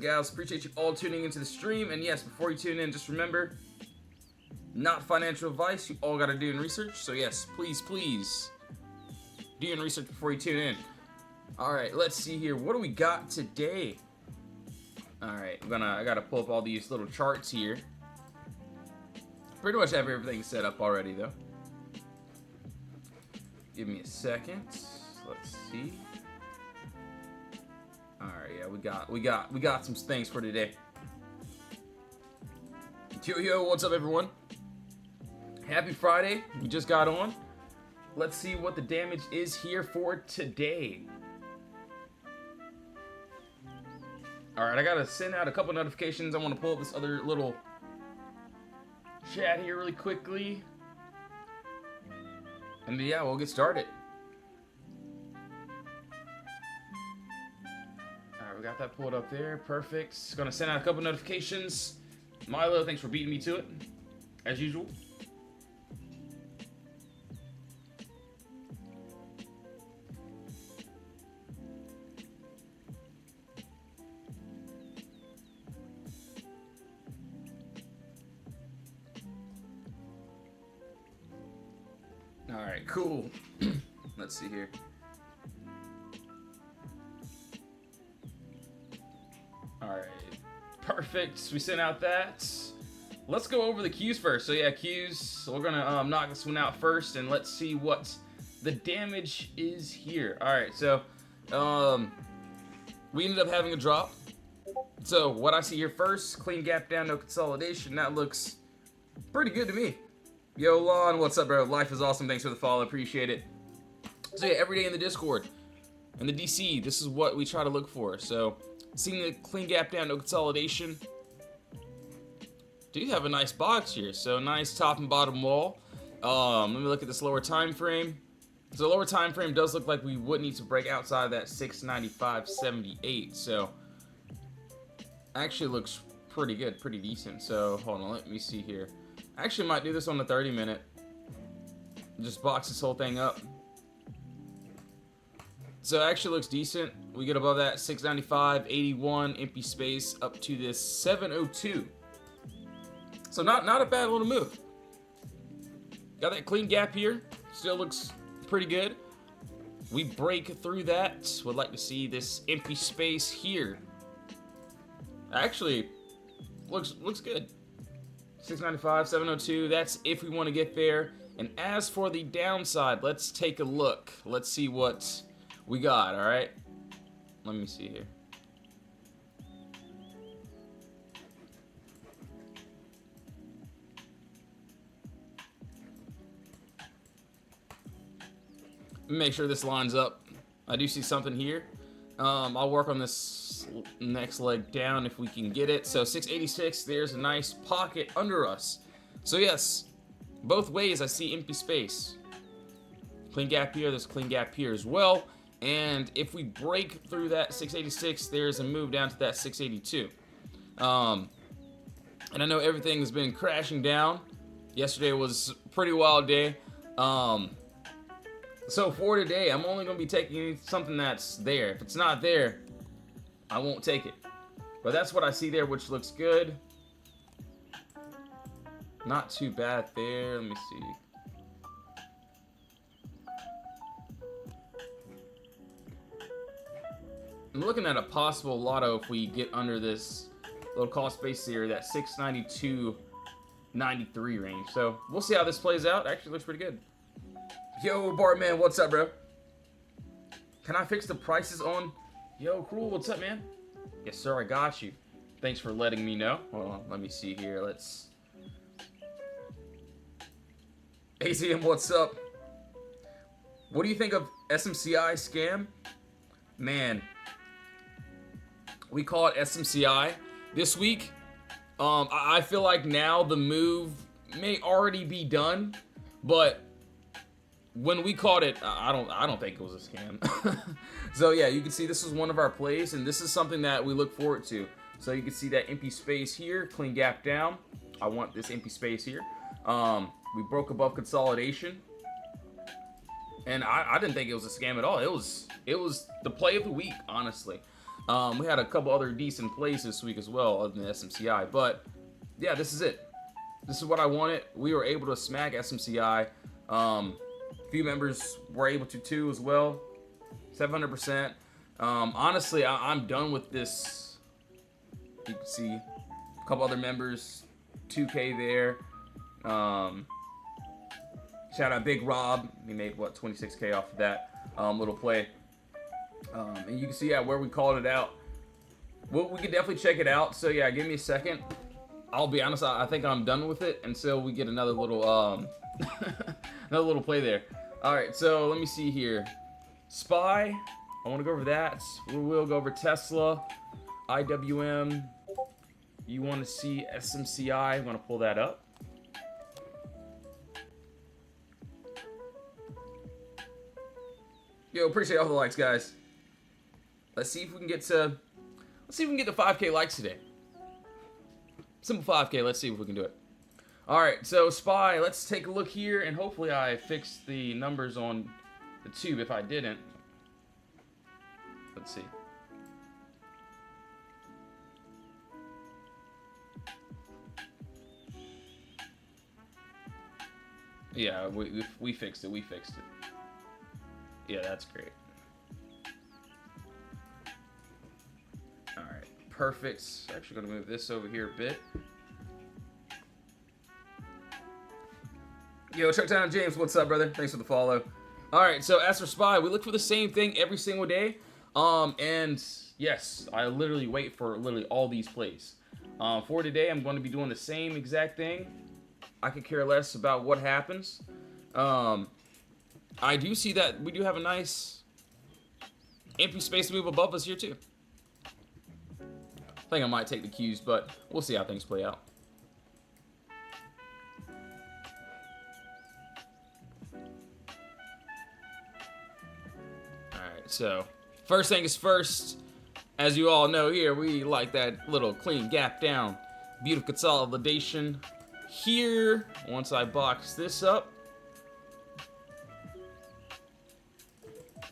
Gals, appreciate you all tuning into the stream. And yes, before you tune in, just remember, not financial advice. You all got to do your research. So yes, please do your research before you tune in. All right, let's see here. What do we got today? All right, I gotta pull up all these little charts here. Pretty much have everything set up already though. Give me a second. Let's see. All right, yeah, we got some things for today. Yo, what's up, everyone? Happy Friday. We just got on. Let's see what the damage is here for today. All right, I gotta send out a couple notifications. I want to pull up this other little chat here really quickly. And yeah, we'll get started. Alright, we got that pulled up there. Perfect. Gonna send out a couple notifications. Milo, thanks for beating me to it, as usual. Alright, cool. Let's see here. Alright, perfect. We sent out that. Let's go over the cues first. So yeah, cues. We're gonna knock this one out first, and let's see what the damage is here. Alright, so we ended up having a drop. So what I see here first, clean gap down, no consolidation. That looks pretty good to me. Yo, Lon, what's up, bro? Life is awesome. Thanks for the follow. Appreciate it. So yeah, every day in the Discord, in the DC, this is what we try to look for. So, seeing the clean gap down, no consolidation. Do have a nice box here. So, nice top and bottom wall. Let me look at this lower time frame. So, the lower time frame does look like we would need to break outside of that 695.78. So, actually looks pretty good, pretty decent. So, hold on, let me see here. Actually might do this on the 30-minute. Just box this whole thing up. So it actually looks decent. We get above that 695.81 empty space up to this 702. So not a bad little move. Got that clean gap here. Still looks pretty good. We break through that. Would like to see this empty space here. Actually looks good. 695, 702, that's if we want to get there. And as for the downside, let's take a look. Let's see what we got, all right? Let me see here. Make sure this lines up. I do see something here. I'll work on this next leg down if we can get it. So 686, there's a nice pocket under us. So yes, both ways I see empty space. Clean gap here, there's a clean gap here as well. And if we break through that 686, there's a move down to that 682. And I know everything has been crashing down. Yesterday was a pretty wild day. So for today, I'm only going to be taking something that's there. If it's not there, I won't take it. But that's what I see there, which looks good. Not too bad there. Let me see. I'm looking at a possible lotto if we get under this little call space here, that 692.93 range. So we'll see how this plays out. Actually looks pretty good. Yo, Bartman, what's up, bro? Can I fix the prices on? Yo, Cruel, what's up, man? Yes, sir, I got you. Thanks for letting me know. Hold on, let me see here. Let's... AZM, what's up? What do you think of SMCI scam? Man, we call it SMCI this week. I feel like now the move may already be done, but when we caught it, I don't think it was a scam. So yeah, you can see this is one of our plays, and this is something that we look forward to. So you can see that empty space here, clean gap down. I want this empty space here. We broke above consolidation, and I didn't think it was a scam at all. It was the play of the week, honestly. We had a couple other decent plays this week as well, other than SMCI. But yeah, this is it. This is what I wanted. We were able to smack SMCI. A few members were able to too as well. 700%. Honestly, I'm done with this. You can see a couple other members, 2K there. Shout out Big Rob. He made, what, 26K off of that little play. And you can see where we called it out. We could definitely check it out. So yeah, give me a second. I'll be honest, I think I'm done with it until we get another little another little play there. All right, so let me see here. Spy, I want to go over that. We will go over Tesla, IWM. You want to see SMCI? I'm going to pull that up. Yo, appreciate all the likes, guys. Let's see if we can get to 5K likes today. Simple 5K. Let's see if we can do it. All right, so Spy, let's take a look here, and hopefully I fixed the numbers on the tube. If I didn't, let's see. Yeah, we fixed it. We fixed it. Yeah, that's great. All right, perfect. Actually, gonna move this over here a bit. Yo, Chucktown James, what's up, brother? Thanks for the follow. All right, so as for Spy, we look for the same thing every single day. And yes, I literally wait for literally all these plays. For today, I'm going to be doing the same exact thing. I could care less about what happens. I do see that we do have a nice empty space move above us here too. I think I might take the Qs, but we'll see how things play out. Alright, so first thing is first. As you all know here, we like that little clean gap down. Beautiful consolidation here. Once I box this up.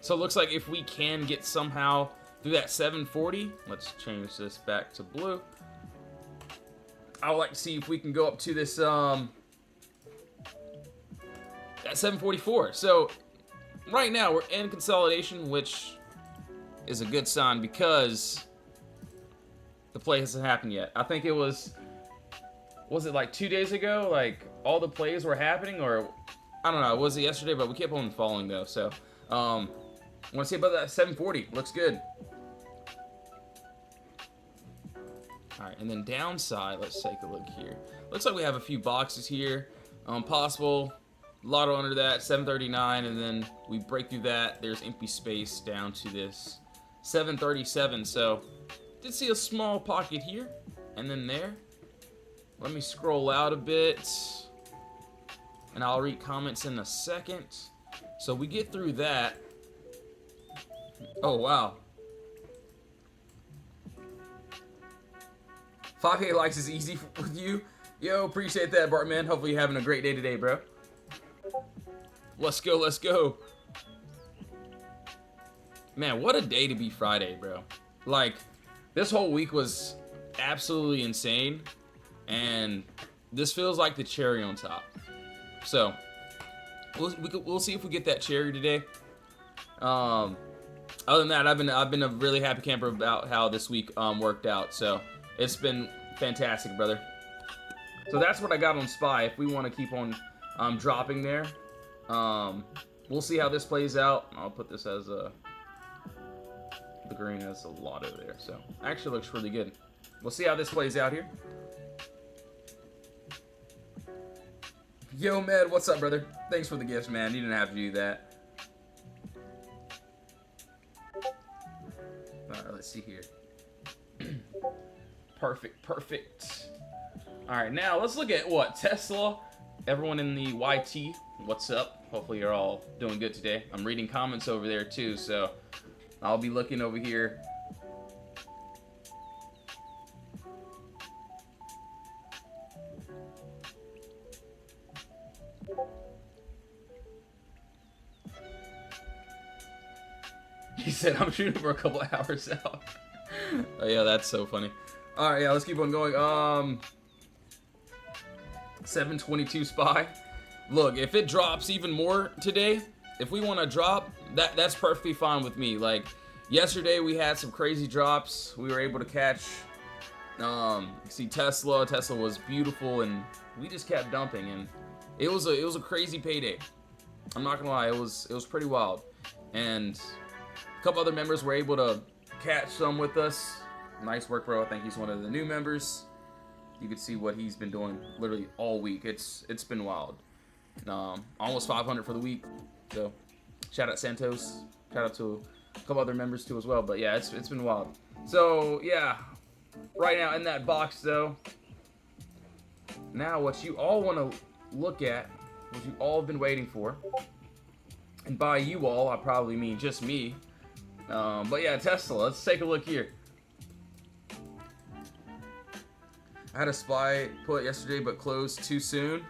So it looks like if we can get somehow through that 740, let's change this back to blue. I would like to see if we can go up to this that 744. So right now we're in consolidation, which is a good sign because the play hasn't happened yet. I think it was it like 2 days ago? Like all the plays were happening, or I don't know. Was it yesterday? But we kept on falling though. So I want to see about that 740. Looks good. All right, and then downside, let's take a look here. Looks like we have a few boxes here. Possible lotto under that, 739, and then we break through that. There's empty space down to this 737. So did see a small pocket here, and then there. Let me scroll out a bit, and I'll read comments in a second. So we get through that. Oh, wow. 5K likes is easy with you. Yo, appreciate that, Bartman. Hopefully you're having a great day today, bro. Let's go, let's go. Man, what a day to be Friday, bro. Like, this whole week was absolutely insane. And this feels like the cherry on top. So, we'll see if we get that cherry today. Other than that, I've been a really happy camper about how this week worked out. So it's been fantastic, brother. So that's what I got on Spy. If we want to keep on dropping there, we'll see how this plays out. I'll put this as the green as a lotto there. So actually looks really good. We'll see how this plays out here. Yo, Med, what's up, brother? Thanks for the gifts, man. You didn't have to do that. Alright, let's see here. Perfect. Alright, now let's look at what? Tesla. Everyone in the YT, what's up? Hopefully you're all doing good today. I'm reading comments over there too, so I'll be looking over here. He said, I'm shooting for a couple hours out. Oh, yeah, that's so funny. All right, yeah, let's keep on going. 722 Spy. Look, if it drops even more today, if we want to drop, that's perfectly fine with me. Like, yesterday we had some crazy drops. We were able to catch, see Tesla. Tesla was beautiful, and we just kept dumping, and it was a crazy payday. I'm not gonna lie, it was pretty wild, and a couple other members were able to catch some with us. Nice work, bro. I think he's one of the new members. You can see what he's been doing literally all week. It's been wild. Almost 500 for the week. So shout out Santos. Shout out to a couple other members too as well. But yeah, it's been wild. So yeah, right now in that box though. Now what you all want to look at, what you all have been waiting for, and by you all I probably mean just me. But yeah, Tesla. Let's take a look here. I had a spy put yesterday, but closed too soon.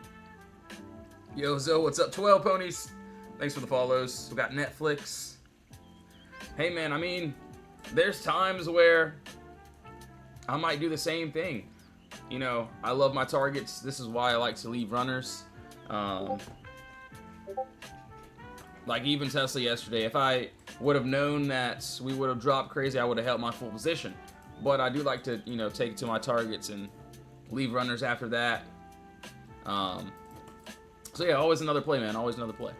Yo, Zoe, what's up? 12 ponies. Thanks for the follows. We got Netflix. Hey, man, I mean, there's times where I might do the same thing. You know, I love my targets. This is why I like to leave runners. Like even Tesla yesterday, if I would have known that we would have dropped crazy, I would have held my full position. But I do like to, you know, take it to my targets and leave runners after that. So yeah, always another play, man. Always another play.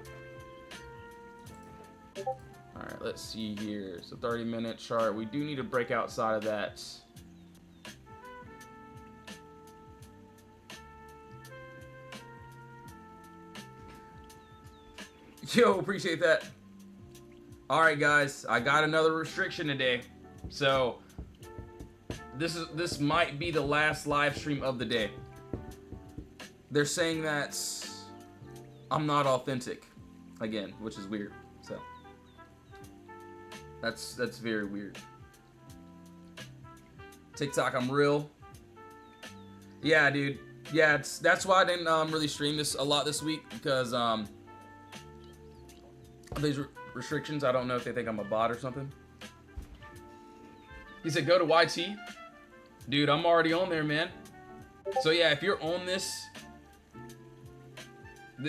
Alright, let's see here. So 30-minute chart. We do need to break outside of that. Yo, appreciate that. Alright guys, I got another restriction today. So this might be the last live stream of the day. They're saying that I'm not authentic again, which is weird. So that's very weird. TikTok, I'm real. Yeah, dude. Yeah, that's why I didn't really stream this a lot this week, because of these restrictions. I don't know if they think I'm a bot or something. He said go to YT. Dude, I'm already on there, man. So yeah, if you're on this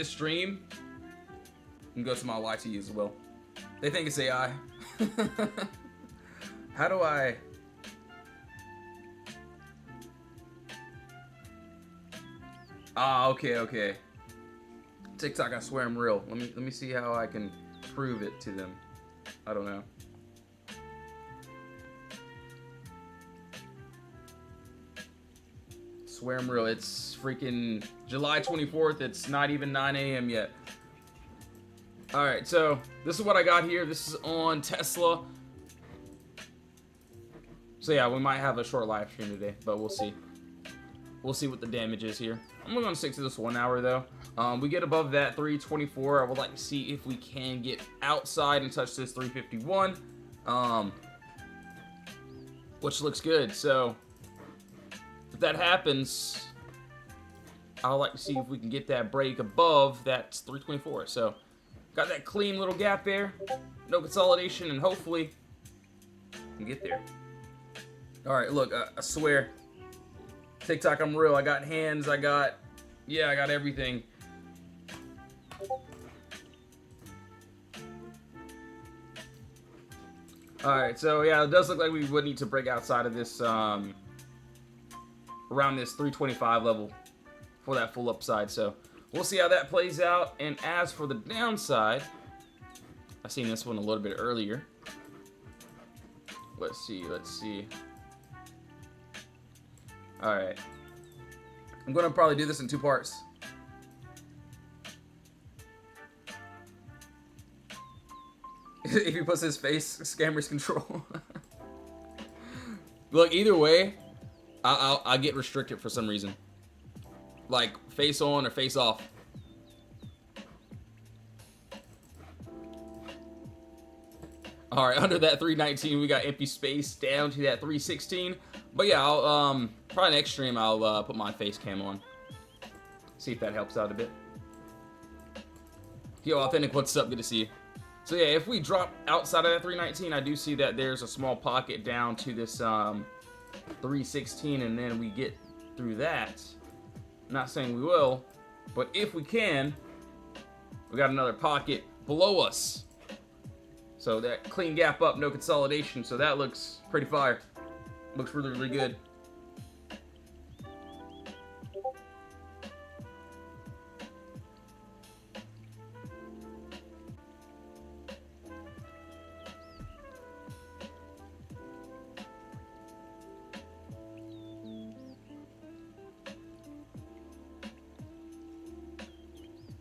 stream, you can go to my YT as well. They think it's AI. How do I... Ah, okay. TikTok, I swear I'm real. Let me see how I can prove it to them. I don't know. Swear I'm real. It's freaking July 24th. It's not even 9 a.m. yet. Alright, so this is what I got here. This is on Tesla. So yeah, we might have a short live stream today, but we'll see. We'll see what the damage is here. I'm going to stick to this 1 hour though. We get above that 324. I would like to see if we can get outside and touch this 351. Which looks good. So if that happens, I'd like to see if we can get that break above that 324. So got that clean little gap there. No consolidation, and hopefully we can get there. Alright, look, I swear. TikTok, I'm real. I got hands. I got everything. Alright, so yeah, it does look like we would need to break outside of this, around this 325 level for that full upside. So we'll see how that plays out. And as for the downside, I seen this one a little bit earlier. Let's see. Alright. I'm going to probably do this in 2 parts. If he puts his face, scammers control. Look, either way, I get restricted for some reason. Like, face on or face off. Alright, under that 319, we got empty space down to that 316. But yeah, I'll, probably next stream, I'll put my face cam on. See if that helps out a bit. Yo, Authentic, what's up? Good to see you. So yeah, if we drop outside of that 319, I do see that there's a small pocket down to this 316, and then we get through that. Not saying we will, but if we can, we got another pocket below us. So that clean gap up, no consolidation. So that looks pretty fire. Looks really, really good.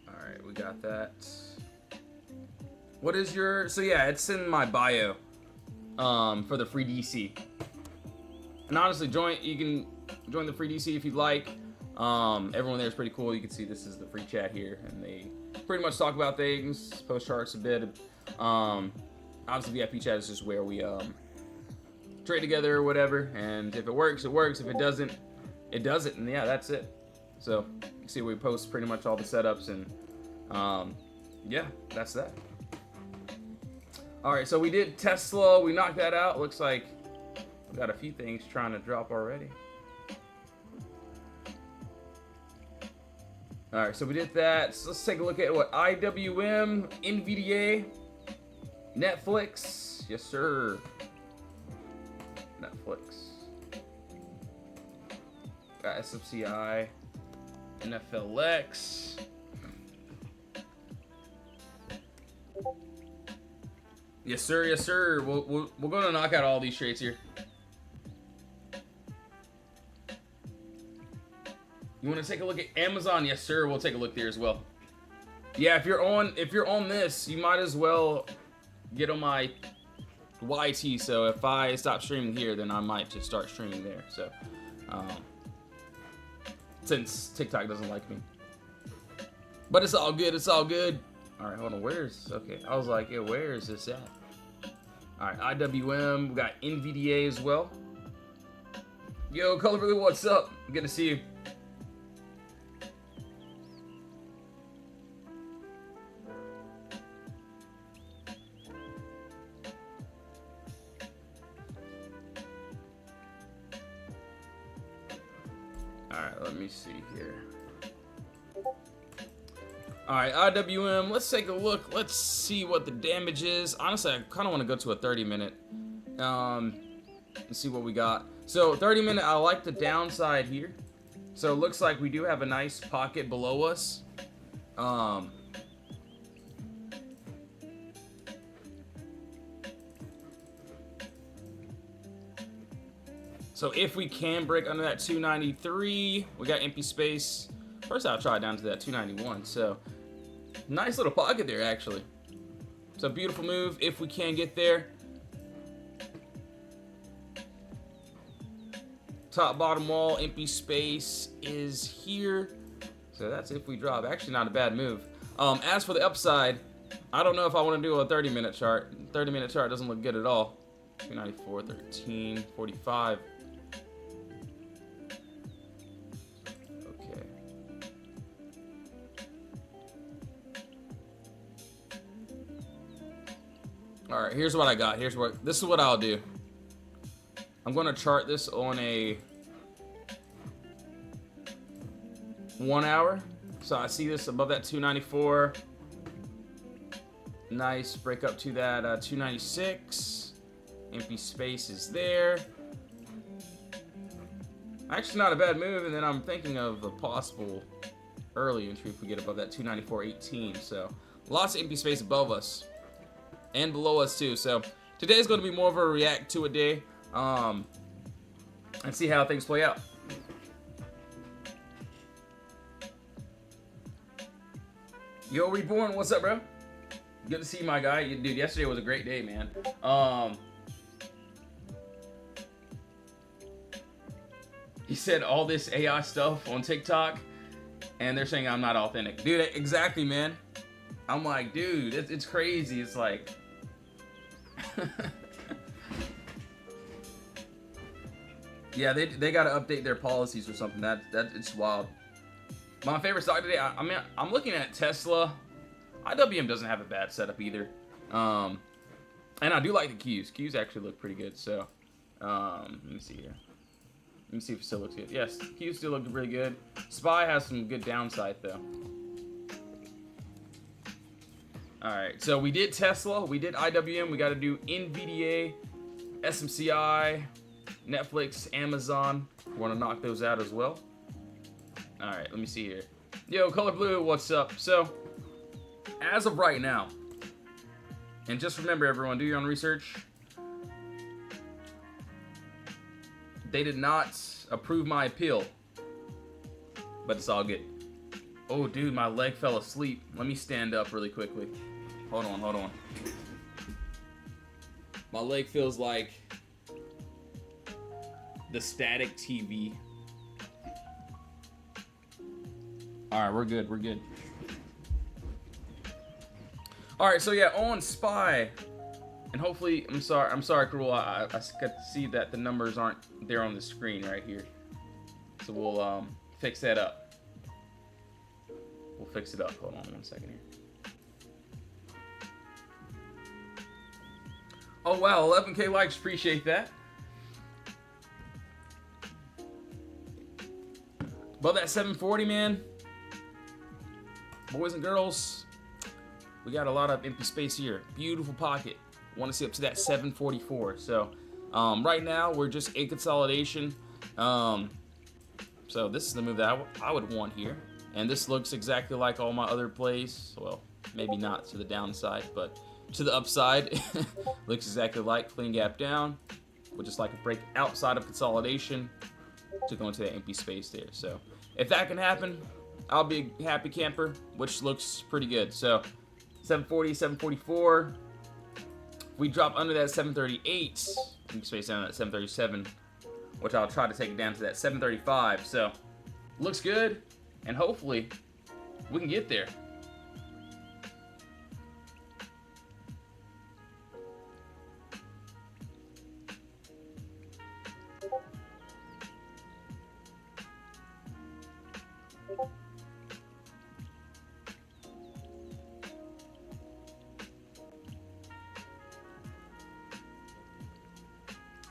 Alright, we got that. What is your... So yeah, it's in my bio for the free DC. And honestly, you can join the free DC if you'd like. Everyone there is pretty cool. You can see this is the free chat here, and they pretty much talk about things, post charts a bit. Obviously, VIP chat is just where we trade together or whatever. And if it works, it works. If it doesn't, it doesn't. And yeah, that's it. So you can see we post pretty much all the setups, and yeah, that's that. All right, so we did Tesla. We knocked that out. Looks like we got a few things trying to drop already. All right, so we did that. So let's take a look at what IWM, NVDA, Netflix. Yes, sir. Netflix. Got SFCI, NFLX. Yes, sir. Yes, sir. We're going to knock out all these trades here. You want to take a look at Amazon? Yes, sir. We'll take a look there as well. Yeah, if you're on this, you might as well get on my YT. So if I stop streaming here, then I might just start streaming there. So since TikTok doesn't like me, but it's all good. It's all good. All right, hold on. Okay? I was like, yeah, where is this at? All right, IWM. We got NVDA as well. Yo, Colorfully, what's up? Good to see you. All right, let me see here. All right, IWM, let's take a look. Let's see what the damage is. Honestly, I kind of want to go to a 30-minute and see what we got. So 30-minute, I like the downside here. So it looks like we do have a nice pocket below us. So if we can break under that 293, we got empty space. First, I'll try down to that 291. So nice little pocket there, actually. So beautiful move if we can get there. Top bottom wall, empty space is here. So that's if we drop. Actually, not a bad move. As for the upside, I don't know if I want to do a 30-minute chart. 30-minute chart doesn't look good at all. 294, 13, 45. All right, here's what I got. This is what I'll do. I'm going to chart this on a 1 hour. So I see this above that 294. Nice break up to that 296. Empty space is there. Actually, not a bad move. And then I'm thinking of a possible early entry if we get above that 294.18. So lots of empty space above us. And below us too. So today's going to be more of a react to a day, and see how things play out. Yo, Reborn, what's up, bro? Good to see you, my guy. Dude, yesterday was a great day, man. He said all this AI stuff on TikTok, and they're saying I'm not authentic. Dude, exactly, man. I'm like, dude, it's crazy. It's like... yeah, they gotta update their policies or something. That it's wild. My favorite stock today, I'm looking at Tesla. IWM doesn't have a bad setup either. And I do like the Qs. Qs actually look pretty good. So, let me see here. Let me see if it still looks good. Yes, Qs still look really good. SPY has some good downside though. Alright, so we did Tesla, we did IWM, we got to do NVDA, SMCI, Netflix, Amazon. We want to knock those out as well. Alright, let me see here. Yo, Color Blue, what's up? So, as of right now, and just remember everyone, do your own research. They did not approve my appeal, but it's all good. Oh, dude, my leg fell asleep. Let me stand up really quickly. Hold on, hold on. My leg feels like the static TV. All right, we're good, we're good. All right, so yeah, on SPY, and hopefully, I'm sorry, Cruel. I got to see that the numbers aren't there on the screen right here. So we'll fix that up. We'll fix it up. Hold on 1 second here. Oh wow, 11K likes, appreciate that. Above that 740, man. Boys and girls, we got a lot of empty space here. Beautiful pocket. Want to see up to that 744. So right now we're just in consolidation. So this is the move that I would want here. And this looks exactly like all my other plays. Well, maybe not to the downside, but to the upside. Looks exactly like clean gap down. Would just like a break outside of consolidation to go into that empty space there. So if that can happen, I'll be a happy camper, which looks pretty good. So 740, 744. If we drop under that 738, empty space down at 737, which I'll try to take it down to that 735. So looks good, and hopefully we can get there.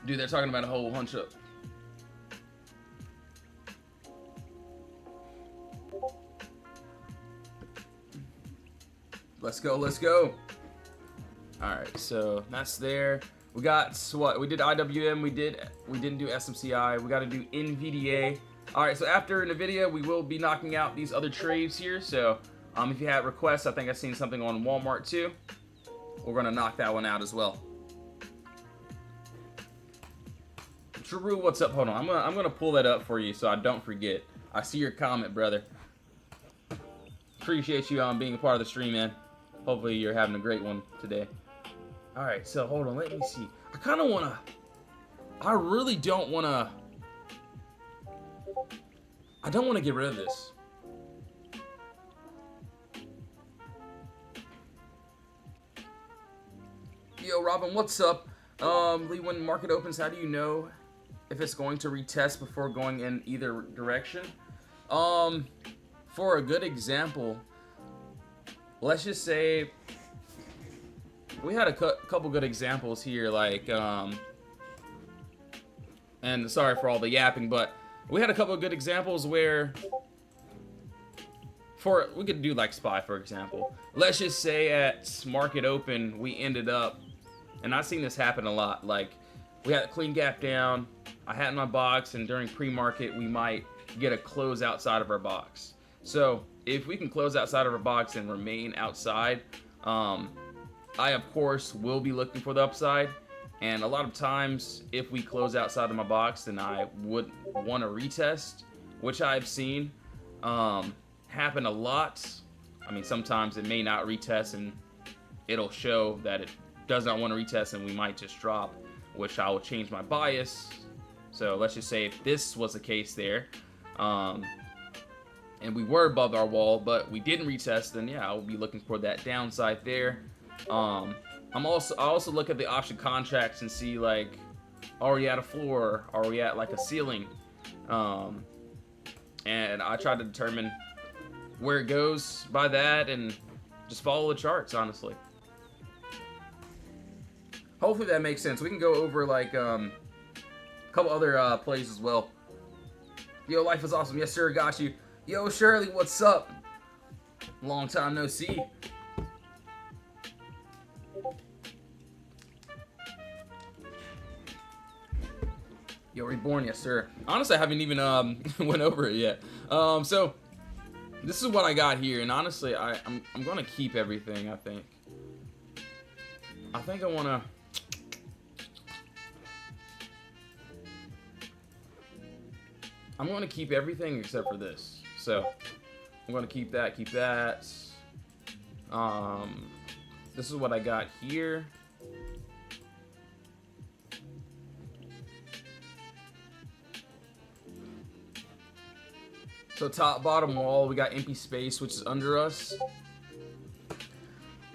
Dude, they're talking about a whole hunch up. Let's go, let's go. Alright, so that's there. We got what? We did IWM, we didn't do SMCI, we gotta do NVDA. Alright, so after NVIDIA, we will be knocking out these other trades here. So if you have requests, I think I've seen something on Walmart too. We're gonna knock that one out as well. Drew, what's up? Hold on, I'm gonna pull that up for you so I don't forget. I see your comment, brother. Appreciate you being a part of the stream, man. Hopefully you're having a great one today. All right, so hold on, let me see. I really don't wanna. I don't wanna get rid of this. Yo, Robin, what's up? Lee, when market opens, how do you know if it's going to retest before going in either direction? For a good example, let's just say we had a couple good examples here, like, and sorry for all the yapping, but we had a couple of good examples where, we could do like SPY, for example. Let's just say at market open, we ended up, and I've seen this happen a lot, like, we had a clean gap down, I had in my box, and during pre-market, we might get a close outside of our box. So if we can close outside of our box and remain outside, I of course will be looking for the upside. And a lot of times, if we close outside of my box, then I would want to retest, which I've seen happen a lot. I mean, sometimes it may not retest, and it'll show that it does not want to retest, and we might just drop, which I will change my bias. So let's just say if this was the case there, and we were above our wall, but we didn't retest, then yeah, I'll be looking for that downside there. I also look at the option contracts and see, like, are we at a floor? Are we at like a ceiling? And I try to determine where it goes by that, and just follow the charts, honestly. hopefully that makes sense. We can go over like a couple other plays as well. Yo, life is awesome. Yes, sir. Got you. Yo, Shirley, what's up? Long time no see. Yo, Reborn, yes, sir. Honestly, I haven't even went over it yet. So this is what I got here, and honestly, I'm gonna keep everything. I think I wanna. I'm going to keep everything except for this. So I'm going to keep that, this is what I got here. So top, bottom wall, we got empty space, which is under us.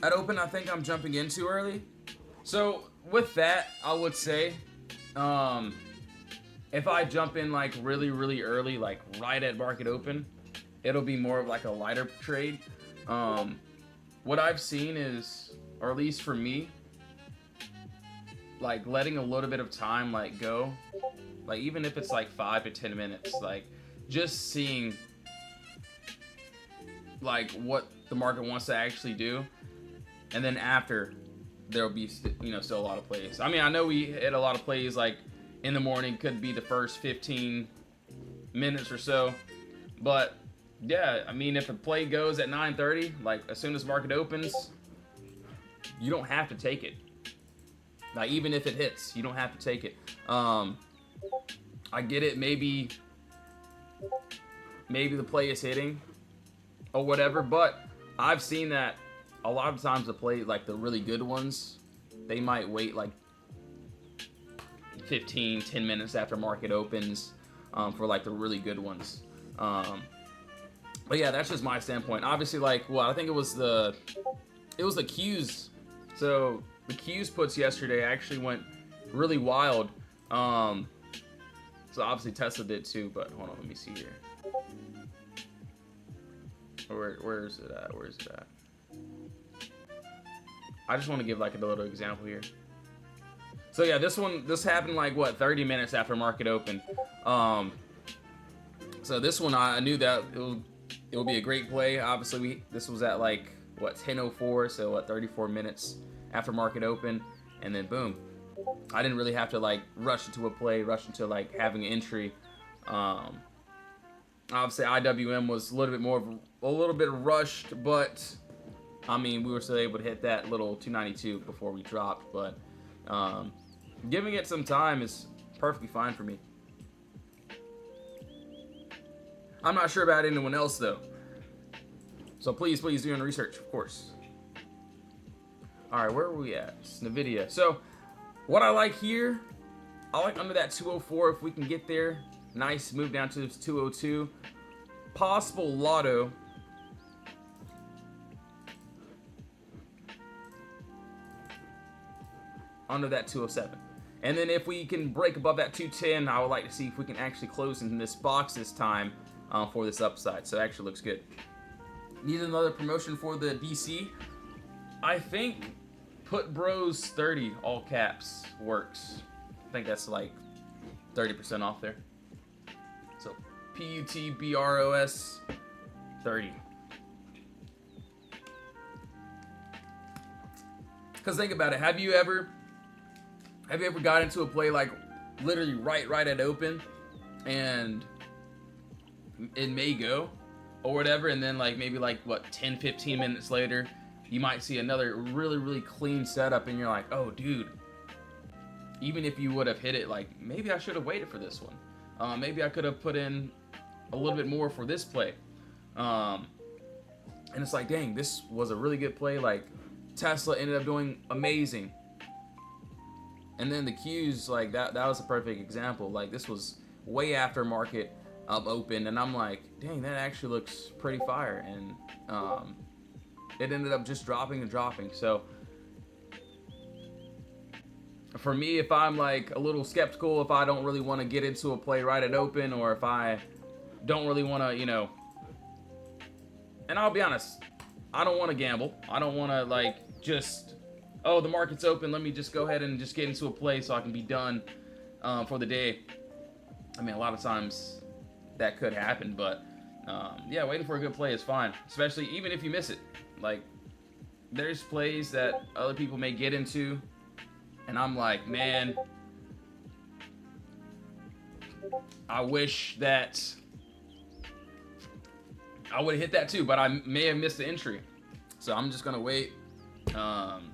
At open, I think I'm jumping in too early. So with that, I would say, if I jump in like really, really early, like right at market open, it'll be more of like a lighter trade. What I've seen is, or at least for me, like letting a little bit of time like go, like even if it's like 5 to 10 minutes, like just seeing like what the market wants to actually do, and then after there'll be still a lot of plays. I mean, I know we hit a lot of plays like in the morning, could be the first 15 minutes or so, but yeah, I mean, if a play goes at 9:30, like as soon as market opens, you don't have to take it. Like even if it hits, you don't have to take it. I get it, maybe the play is hitting or whatever, but I've seen that a lot of times the play, like the really good ones, they might wait like 10 minutes after market opens for like the really good ones. But yeah, that's just my standpoint. Obviously, like, well, I think it was the Qs. So the Qs puts yesterday actually went really wild. So obviously Tesla did too, but hold on, let me see here. Where is it at? Where is it at? I just want to give like a little example here. So yeah, this happened like what, 30 minutes after market open. So this one I knew that it would be a great play. Obviously this was at like what, 10:04, so what, 34 minutes after market open, and then boom. I didn't really have to like rush into a play, rush into like having an entry. Obviously IWM was a little bit rushed, but I mean, we were still able to hit that little 292 before we dropped, but giving it some time is perfectly fine for me. I'm not sure about anyone else though, so please do your own research, of course. All right, where are we at? It's NVIDIA. So what I like here, I like under that 204 if we can get there. Nice move down to 202. Possible lotto. Under that 207. And then if we can break above that 210, I would like to see if we can actually close in this box this time for this upside. So it actually looks good. Need another promotion for the DC. I think Put Bros 30 all caps works. I think that's like 30% off there. So PUTBROS 30. Because think about it, have you ever got into a play like literally right at open and it may go or whatever, and then like maybe like what, 10-15 minutes later you might see another really clean setup and you're like, oh dude, even if you would have hit it, like maybe I should have waited for this one. Maybe I could have put in a little bit more for this play. And it's like, dang, this was a really good play. Like Tesla ended up doing amazing. And then the Qs, like that was a perfect example. Like this was way after market open, and I'm like, dang, that actually looks pretty fire. And it ended up just dropping. So for me, if I'm like a little skeptical, if I don't really want to get into a play right at open, or if I don't really want to, and I'll be honest, I don't want to gamble. I don't want to like just oh, the market's open. Let me just go ahead and just get into a play so I can be done for the day. I mean, a lot of times that could happen, but yeah, waiting for a good play is fine, especially even if you miss it. Like, there's plays that other people may get into, and I'm like, man, I wish that I would have hit that too, but I may have missed the entry. So I'm just gonna wait, and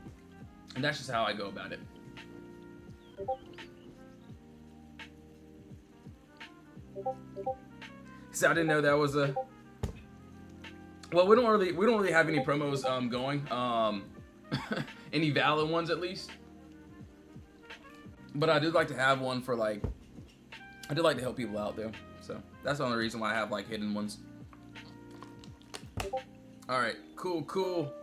that's just how I go about it. So I didn't know that was a. Well, we don't really have any promos going, any valid ones at least. But I do like to have one for like, I do like to help people out though. So that's the only reason why I have like hidden ones. All right, cool.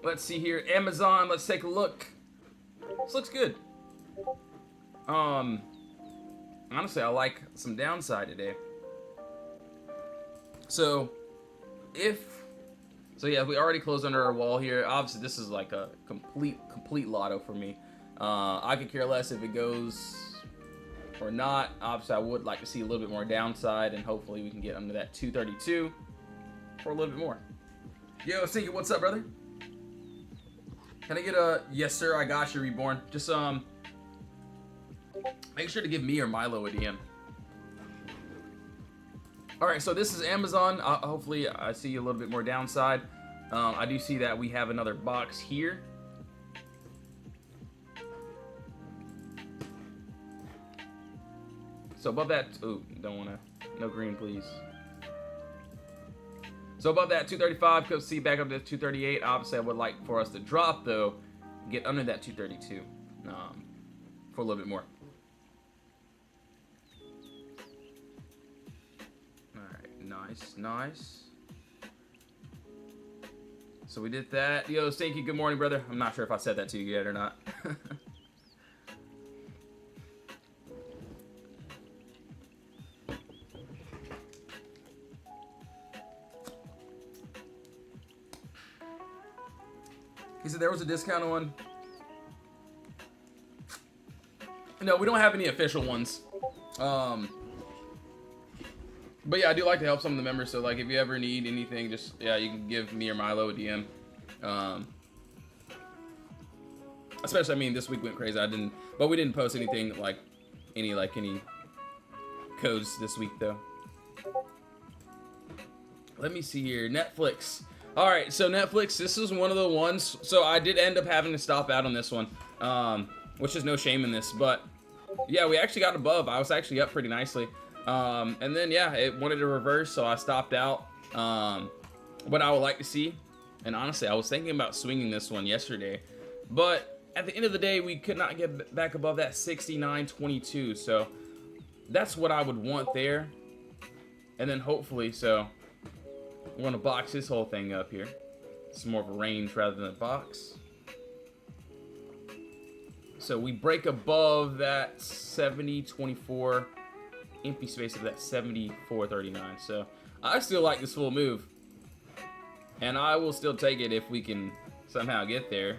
Let's see here, Amazon. Let's take a look. This looks good. Honestly, I like some downside today. So yeah, we already closed under our wall here. Obviously, this is like a complete lotto for me. I could care less if it goes or not. Obviously, I would like to see a little bit more downside, and hopefully we can get under that 232 for a little bit more. Yo, Sinky, what's up, brother? Can I get a yes, sir? I got you, Reborn. Just make sure to give me or Milo a DM. All right, so this is Amazon. Hopefully, I see a little bit more downside. I do see that we have another box here. So above that, ooh, don't wanna, no green, please. So above that 235, could see back up to 238. Obviously, I would like for us to drop though, get under that 232 for a little bit more. All right, nice. So we did that. Yo, Stinky, good morning, brother. I'm not sure if I said that to you yet or not. He said there was a discount on. No, we don't have any official ones. But yeah, I do like to help some of the members. So like, if you ever need anything, just yeah, you can give me or Milo a DM. Especially, I mean, this week went crazy. But we didn't post anything like any codes this week though. Let me see here, Netflix. All right, so Netflix, this is one of the ones. So I did end up having to stop out on this one, which is no shame in this. But yeah, we actually got above. I was actually up pretty nicely. And then yeah, it wanted to reverse, so I stopped out. What I would like to see, and honestly, I was thinking about swinging this one yesterday, but at the end of the day, we could not get back above that 69.22. So that's what I would want there. And then hopefully, so we're gonna box this whole thing up here. It's more of a range rather than a box. So we break above that 70.24, empty space of that 74.39. So I still like this full move, and I will still take it if we can somehow get there.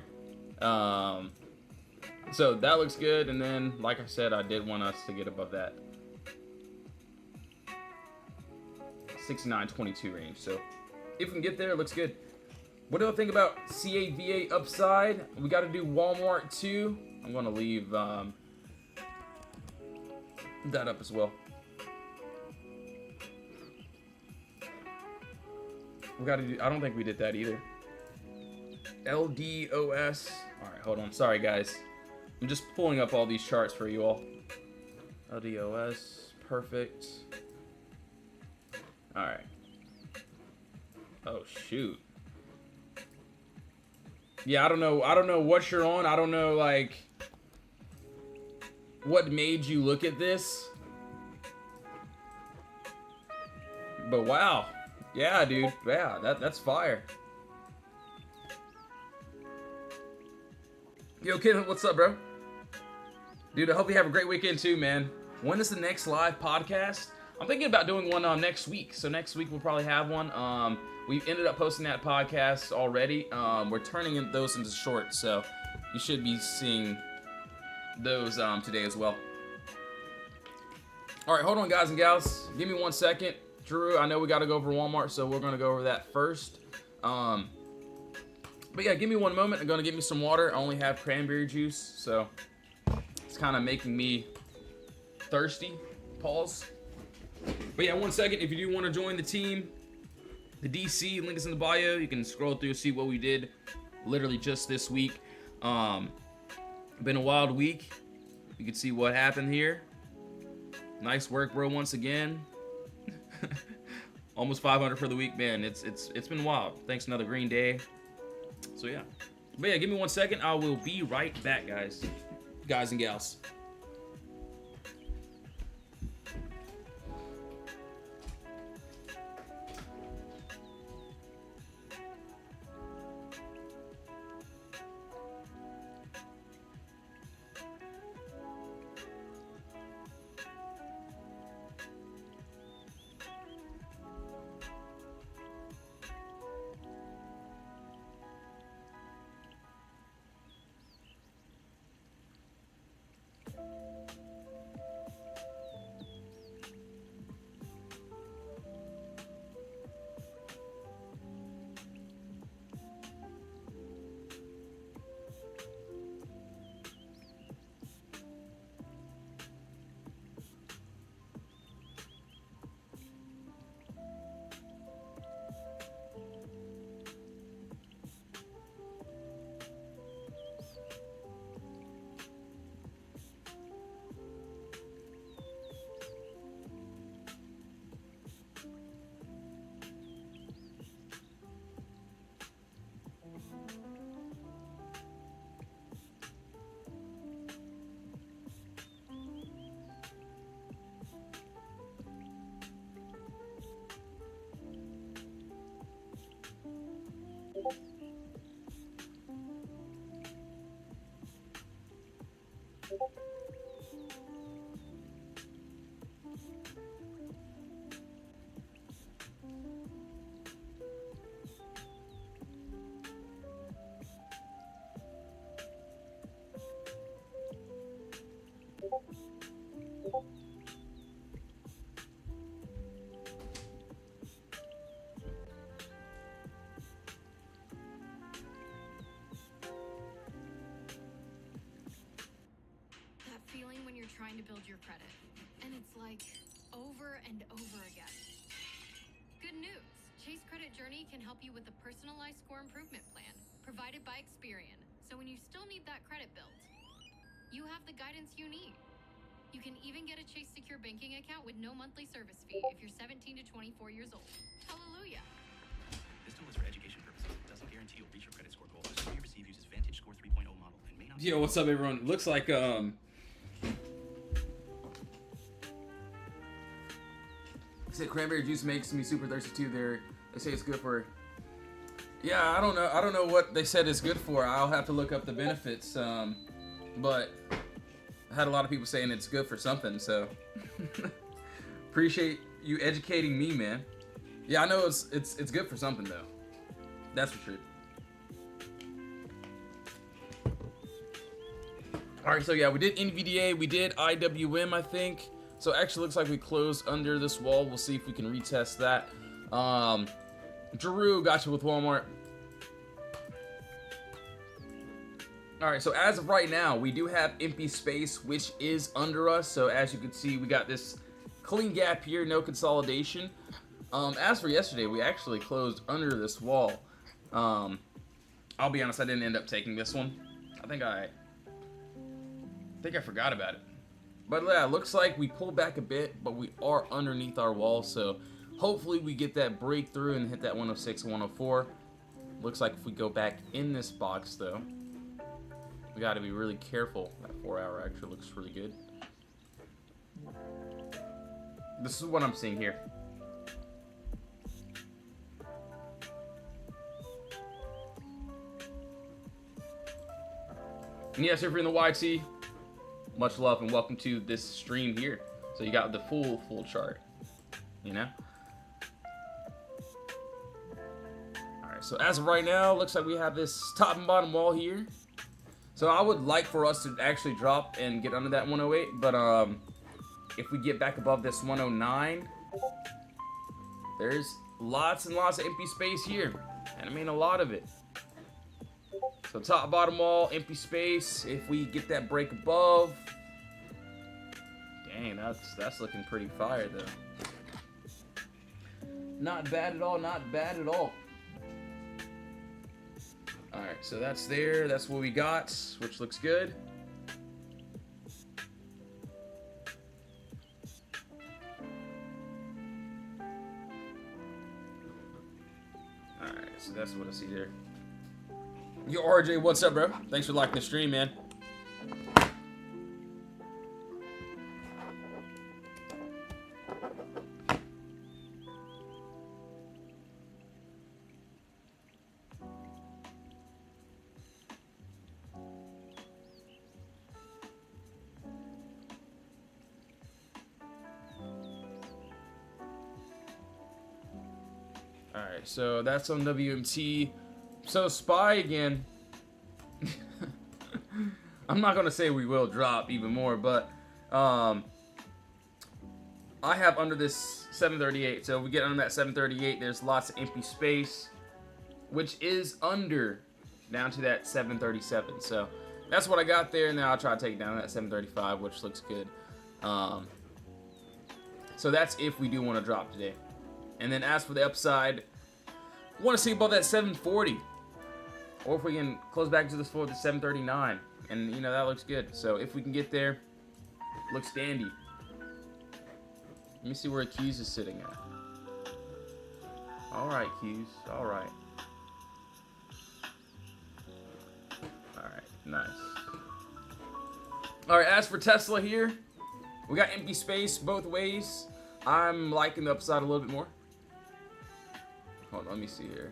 So that looks good, and then like I said, I did want us to get above that 69.22 range. So if we can get there, it looks good. What do I think about CAVA upside? We got to do Walmart too. I'm going to leave that up as well. We got to do, I don't think we did that either. LDOS. All right, hold on. Sorry, guys. I'm just pulling up all these charts for you all. LDOS. Perfect. All right. Oh, shoot. Yeah, I don't know what you're on. I don't know, like, what made you look at this. But wow. Yeah, dude. Yeah, that's fire. Yo, kid, what's up, bro? Dude, I hope you have a great weekend too, man. When is the next live podcast? I'm thinking about doing one next week. So next week we'll probably have one. We ended up posting that podcast already. We're turning those into shorts, so you should be seeing those today as well. All right, hold on, guys and gals. Give me 1 second. Drew, I know we got to go over Walmart, so we're going to go over that first. But yeah, give me 1 moment. I'm going to get me some water. I only have cranberry juice, so it's kind of making me thirsty. Pause. But yeah, 1 second. If you do want to join the team, the DC, link is in the bio. You can scroll through, see what we did literally just this week. Been a wild week. You can see what happened here. Nice work, bro, once again. Almost 500 for the week, man. It's been wild. Thanks another green day. So yeah. But yeah, give me 1 second. I will be right back, guys and gals. Trying to build your credit, and it's like over and over again. Good news, Chase Credit Journey can help you with a personalized score improvement plan provided by Experian. So when you still need that credit built, you have the guidance you need. You can even get a Chase Secure Banking account with no monthly service fee if you're 17 to 24 years old. Hallelujah. This tool is for education purposes. It doesn't guarantee you'll reach your credit score goal. The score you receive uses Vantage Score 3.0 model and may not. Yo, what's up, everyone? Looks like said cranberry juice makes me super thirsty too. They say it's good for. Yeah, I don't know what they said it's good for. I'll have to look up the benefits. But I had a lot of people saying it's good for something. So appreciate you educating me, man. Yeah, I know it's good for something though. That's for sure. All right, so yeah, we did NVDA, we did IWM, I think. So actually looks like we closed under this wall. We'll see if we can retest that. Drew got you with Walmart. All right, so as of right now, we do have empty space, which is under us. So as you can see, we got this clean gap here, no consolidation. As for yesterday, we actually closed under this wall. I'll be honest, I didn't end up taking this one. I think I forgot about it. But yeah, looks like we pulled back a bit, but we are underneath our wall, so hopefully we get that breakthrough and hit that 106 and 104. Looks like if we go back in this box, though, we got to be really careful. That 4 hour actually looks really good. This is what I'm seeing here. And yes, if you're in the YT, much love and welcome to this stream here. So you got the full chart. you know? Alright, so as of right now, looks like we have this top and bottom wall here. So I would like for us to actually drop and get under that 108, but if we get back above this 109, there's lots and lots of empty space here. And I mean a lot of it. So top, bottom wall, empty space. If we get that break above, dang, that's looking pretty fire though. Not bad at all, not bad at all. Alright, so that's there. That's what we got, which looks good. Alright, so that's what I see there. Yo, RJ, what's up, bro? Thanks for liking the stream, man. Alright, so that's on WMT. So SPY again. I'm not gonna say we will drop even more, but I have under this 738. So if we get under that 738, there's lots of empty space, which is under down to that 737. So that's what I got there. Now I'll try to take down that 735, which looks good. So that's if we do want to drop today. And then as for the upside, I want to see above that 740. Or if we can close back to this floor with the 739. And, you know, that looks good. So if we can get there, looks dandy. Let me see where Keys is sitting at. Alright, Keys. Alright. Alright, nice. Alright, as for Tesla here, we got empty space both ways. I'm liking the upside a little bit more. Hold on, let me see here.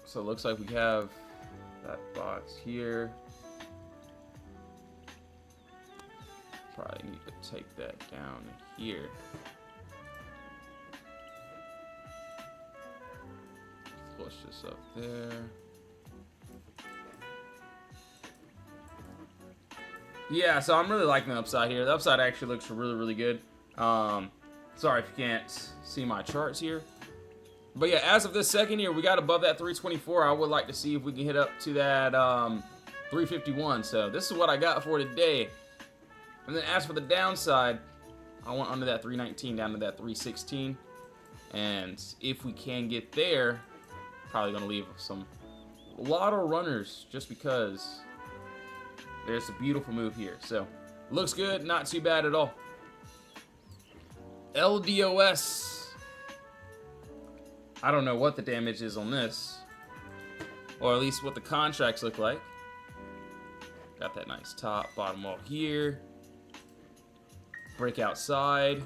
So it looks like we have that box here. Probably need to take that down here. Push this up there. Yeah, so I'm really liking the upside here. The upside actually looks really, really good. Sorry if you can't see my charts here. But yeah, as of this second here, we got above that 324. I would like to see if we can hit up to that 351. So this is what I got for today. And then as for the downside, I want under that 319 down to that 316. And if we can get there, probably going to leave some lotto runners just because there's a beautiful move here. So looks good, not too bad at all. LDOS. I don't know what the damage is on this, or at least what the contracts look like. Got that nice top, bottom wall here. Break outside.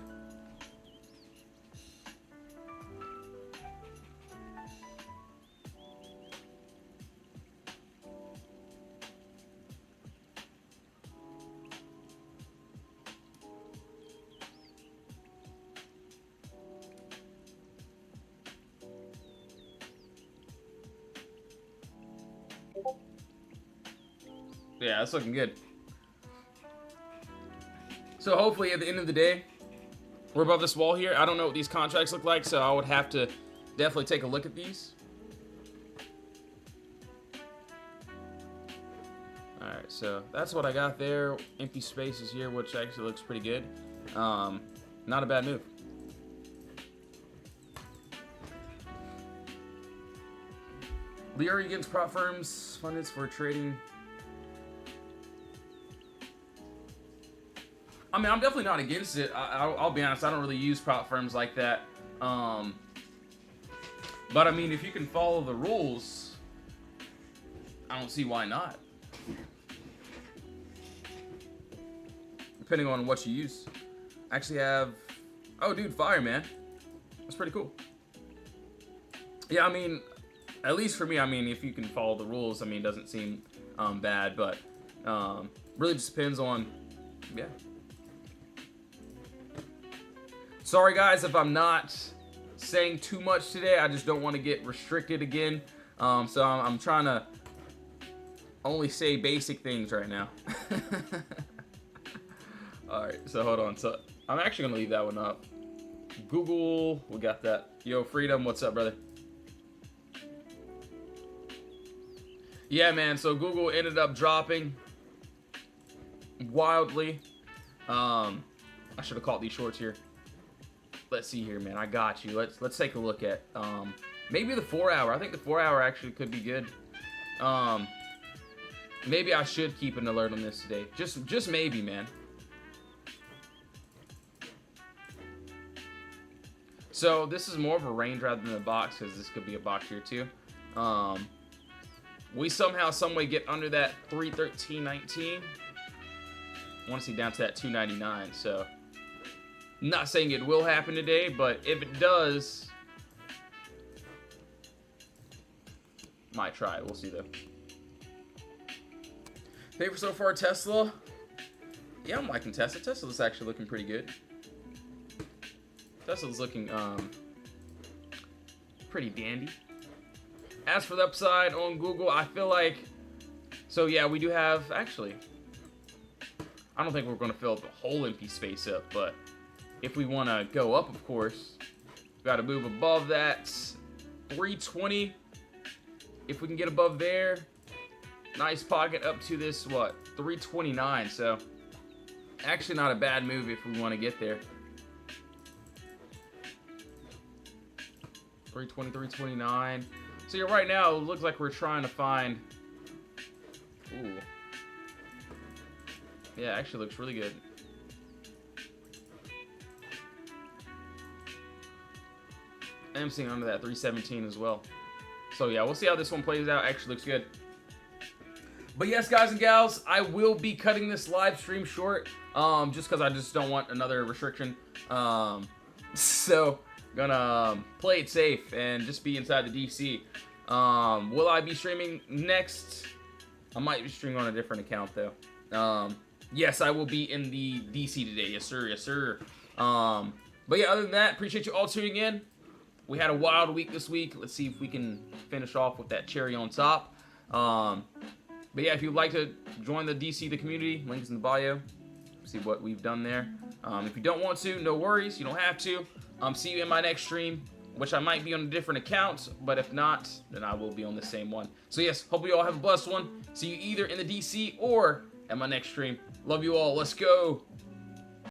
Yeah, that's looking good. So hopefully at the end of the day, we're above this wall here. I don't know what these contracts look like, so I would have to definitely take a look at these. Alright, so that's what I got there. Empty spaces here, which actually looks pretty good. Not a bad move. Leary against prop firms, funded for trading. I mean, I'm definitely not against it. I'll be honest, I don't really use prop firms like that. But I mean, if you can follow the rules, I don't see why not. Depending on what you use. I actually have, oh dude, fire, man. That's pretty cool. Yeah, I mean, at least for me, I mean, if you can follow the rules, I mean, it doesn't seem bad, but really just depends on, yeah. Sorry guys if I'm not saying too much today. I just don't want to get restricted again. So I'm trying to only say basic things right now. Alright, so hold on. So I'm actually going to leave that one up. Google, we got that. Yo, Freedom, what's up, brother? Yeah, man, so Google ended up dropping wildly. I should have caught these shorts here. Let's see here, man. I got you. Let's take a look at maybe the 4-hour. I think the 4-hour actually could be good. Maybe I should keep an alert on this today. Just maybe, man. So this is more of a range rather than a box, because this could be a box here too. We somehow, someway get under that 313.19. I want to see down to that 299. So, not saying it will happen today, but if it does, might try it. We'll see though. Paper so far, Tesla. Yeah, I'm liking Tesla. Tesla's actually looking pretty good. Tesla's looking pretty dandy. As for the upside on Google, I feel like, so yeah, we do have, actually, I don't think we're going to fill the whole empty space up, but if we want to go up, of course, got to move above that 320. If we can get above there, nice pocket up to this, what, 329. So actually not a bad move if we want to get there. 320, 329. So yeah, right now it looks like we're trying to find. Ooh. Yeah, actually looks really good. I am seeing under that 317 as well. So yeah, we'll see how this one plays out. Actually looks good. But yes, guys and gals, I will be cutting this live stream short, just because I just don't want another restriction. So gonna play it safe and just be inside the DC. Will I be streaming next? I might be streaming on a different account though. Yes, I will be in the DC today. Yes, sir. Yes, sir. But yeah, other than that, appreciate you all tuning in. We had a wild week this week. Let's see if we can finish off with that cherry on top. But yeah, if you'd like to join the DC, the community, link is in the bio. See what we've done there. If you don't want to, no worries. You don't have to. See you in my next stream, which I might be on a different account, but if not, then I will be on the same one. So yes, hope you all have a blessed one. See you either in the DC or at my next stream. Love you all. Let's go.